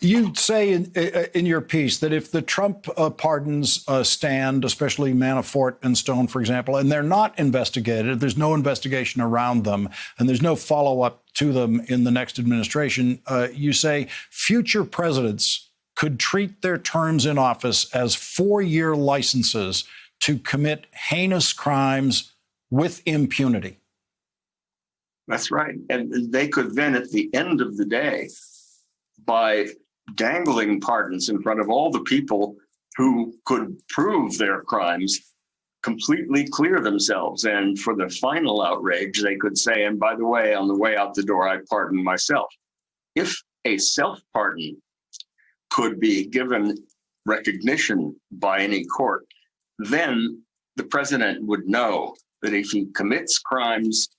You say in your piece that if the Trump pardons stand, especially Manafort and Stone, for example, and they're not investigated, there's no investigation around them, and there's no follow-up to them in the next administration, you say future presidents could treat their terms in office as 4-year licenses to commit heinous crimes with impunity. That's right. And they could then, at the end of the day, by dangling pardons in front of all the people who could prove their crimes, completely clear themselves. And for the final outrage, they could say, and by the way, on the way out the door, I pardon myself. If a self-pardon could be given recognition by any court, then the president would know that if he commits crimes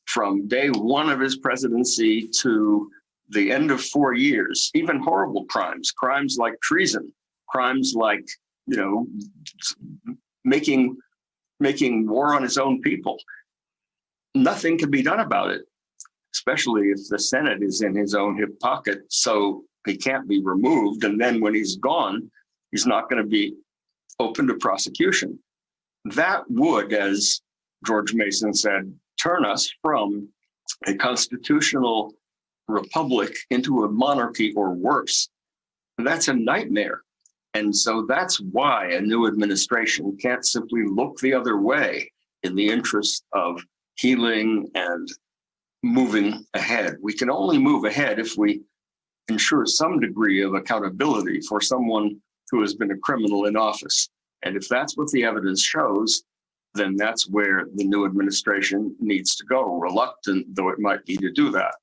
from day one of his presidency to the end of 4 years, even horrible crimes, crimes like treason, crimes like, making war on his own people, nothing can be done about it, especially if the Senate is in his own hip pocket, so he can't be removed. And then when he's gone, he's not going to be open to prosecution. That would, as George Mason said, turn us from a constitutional republic into a monarchy or worse. And that's a nightmare. And so that's why a new administration can't simply look the other way in the interest of healing and moving ahead. We can only move ahead if we ensure some degree of accountability for someone who has been a criminal in office. And if that's what the evidence shows, then that's where the new administration needs to go, reluctant though it might be to do that.